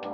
Hello,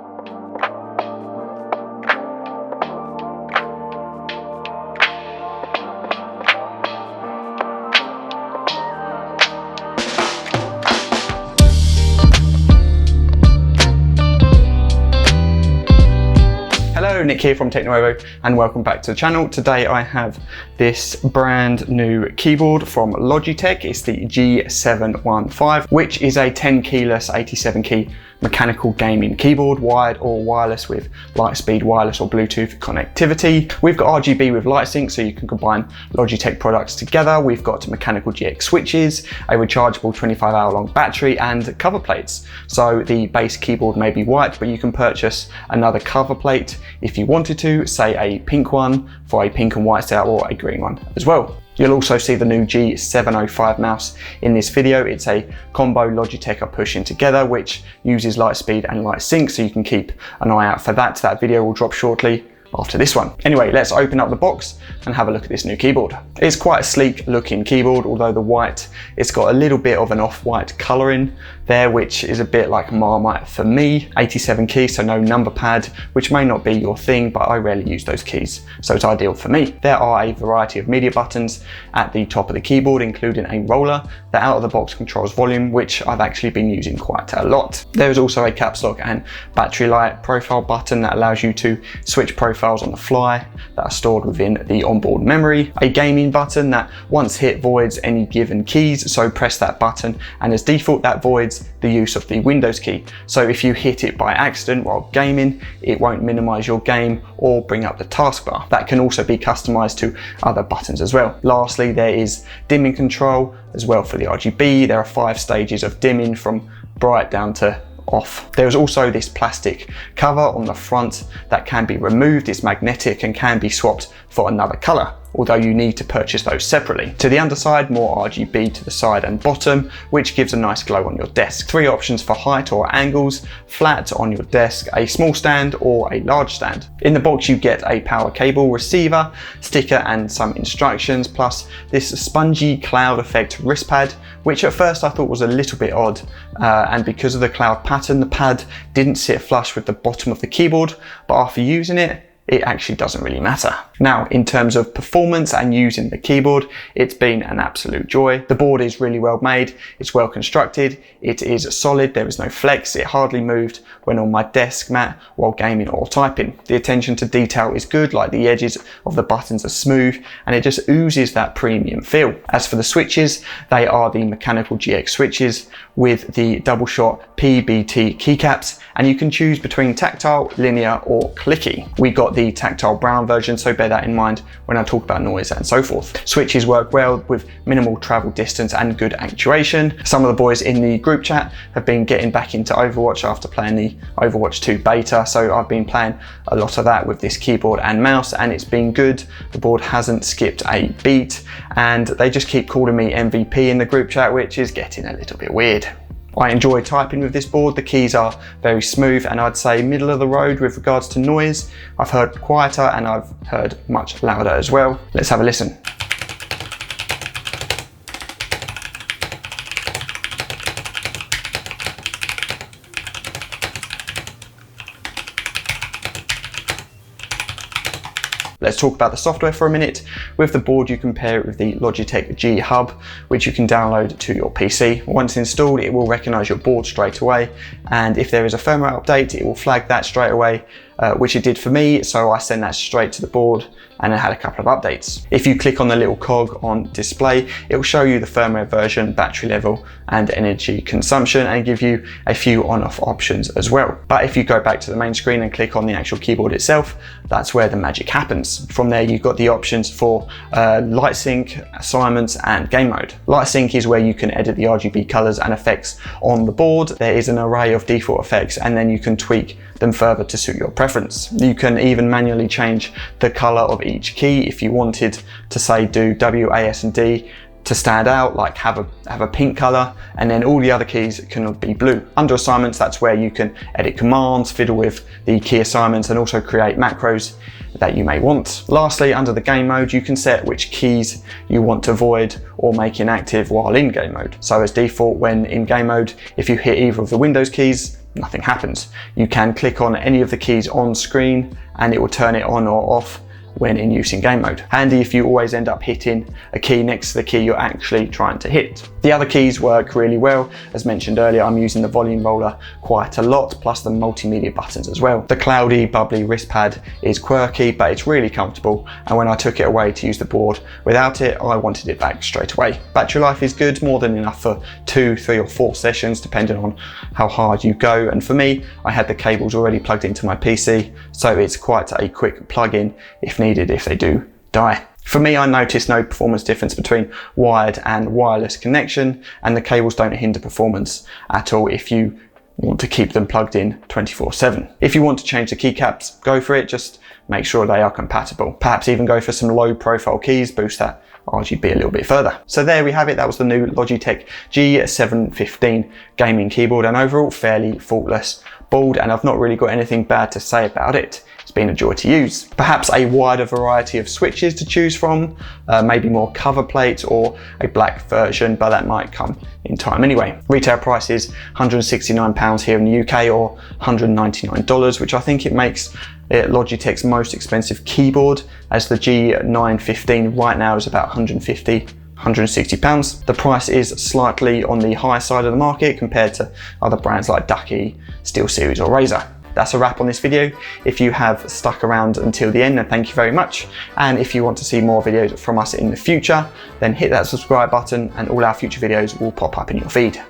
Nick here from TechNuovo and welcome back to the channel. Today I have this brand new keyboard from Logitech. It's the G715, which is a 10 keyless 87 key mechanical gaming keyboard, wired or wireless with Lightspeed wireless or Bluetooth connectivity. We've got RGB with LightSync, so you can combine Logitech products together. We've got mechanical GX switches, a rechargeable 25-hour long battery and cover plates. So the base keyboard may be white, but you can purchase another cover plate if you wanted to, say a pink one for a pink and white setup or a green one as well. You'll also see the new G715 mouse in this video. It's a combo Logitech are pushing together, which uses Lightspeed and LightSync, so you can keep an eye out for that. That video will drop shortly after this one. Anyway, let's open up the box and have a look at this new keyboard. It's quite a sleek looking keyboard, although the white, it's got a little bit of an off-white colouring there, which is a bit like Marmite for me. 87 keys, so no number pad, which may not be your thing, but I rarely use those keys, so it's ideal for me. There are a variety of media buttons at the top of the keyboard, including a roller that out of the box controls volume, which I've actually been using quite a lot. There is also a caps lock and battery light profile button that allows you to switch profiles on the fly that are stored within the onboard memory. A gaming button that once hit voids any given keys, so press that button and as default that voids the use of the Windows key. So if you hit it by accident while gaming, it won't minimize your game or bring up the taskbar. That can also be customized to other buttons as well. Lastly, there is dimming control as well for the RGB. There are 5 stages of dimming from bright down to off. There is also this plastic cover on the front that can be removed. It's magnetic and can be swapped for another color, although you need to purchase those separately. To the underside, more RGB to the side and bottom, which gives a nice glow on your desk. 3 options for height or angles: flat on your desk, a small stand or a large stand. In the box you get a power cable, receiver, sticker and some instructions, plus this spongy cloud effect wrist pad, which at first I thought was a little bit odd, and because of the cloud pattern, the pad didn't sit flush with the bottom of the keyboard, but after using it, it actually doesn't really matter. Now, in terms of performance and using the keyboard, it's been an absolute joy. The board is really well made, it's well constructed, it is solid, there is no flex, it hardly moved when on my desk mat while gaming or typing. The attention to detail is good, like the edges of the buttons are smooth, and it just oozes that premium feel. As for the switches, they are the mechanical GX switches with the double shot PBT keycaps, and you can choose between tactile, linear or clicky. We got the tactile brown version, so bear that in mind when I talk about noise and so forth. Switches work well with minimal travel distance and good actuation. Some of the boys in the group chat have been getting back into Overwatch after playing the Overwatch 2 beta, so I've been playing a lot of that with this keyboard and mouse, and it's been good. The board hasn't skipped a beat, and they just keep calling me MVP in the group chat, which is getting a little bit weird. I enjoy typing with this board. The keys are very smooth and I'd say middle of the road with regards to noise. I've heard quieter and I've heard much louder as well. Let's have a listen. Let's talk about the software for a minute. With the board, you compare it with the Logitech G Hub, which you can download to your PC. Once installed, it will recognize your board straight away, and if there is a firmware update, it will flag that straight away, which it did for me, so I send that straight to the board, and it had a couple of updates. If you click on the little cog on display, it will show you the firmware version, battery level, and energy consumption, and give you a few on-off options as well. But if you go back to the main screen and click on the actual keyboard itself, that's where the magic happens. From there, you've got the options for LightSync, assignments, and game mode. LightSync is where you can edit the RGB colors and effects on the board. There is an array of default effects, and then you can tweak them further to suit your preference. You can even manually change the color of each key if you wanted to, say, do W, A, S, and D to stand out, like have a pink color, and then all the other keys can be blue. Under assignments, that's where you can edit commands, fiddle with the key assignments, and also create macros that you may want. Lastly, under the game mode, you can set which keys you want to void or make inactive while in game mode. So as default, when in game mode, if you hit either of the Windows keys, nothing happens. You can click on any of the keys on screen and it will turn it on or off when in use in game mode. Handy if you always end up hitting a key next to the key you're actually trying to hit. The other keys work really well. As mentioned earlier, I'm using the volume roller quite a lot, plus the multimedia buttons as well. The cloudy, bubbly wrist pad is quirky, but it's really comfortable. And when I took it away to use the board without it, I wanted it back straight away. Battery life is good, more than enough for 2, 3 or 4 sessions, depending on how hard you go. And for me, I had the cables already plugged into my PC, so it's quite a quick plug-in if needed if they do die. For me, I noticed no performance difference between wired and wireless connection, and the cables don't hinder performance at all if you want to keep them plugged in 24/7. If you want to change the keycaps, go for it, just make sure they are compatible. Perhaps even go for some low profile keys, boost that RGB a little bit further. So there we have it, that was the new Logitech G715 gaming keyboard, and overall fairly faultless build, and I've not really got anything bad to say about it. It's been a joy to use. Perhaps a wider variety of switches to choose from, maybe more cover plates or a black version, but that might come in time anyway. Retail price is £169 here in the UK or $199, which I think it makes it Logitech's most expensive keyboard, as the G915 right now is about £150. £160. The price is slightly on the high side of the market compared to other brands like Ducky, SteelSeries or Razer. That's a wrap on this video. If you have stuck around until the end, then thank you very much. And if you want to see more videos from us in the future, then hit that subscribe button and all our future videos will pop up in your feed.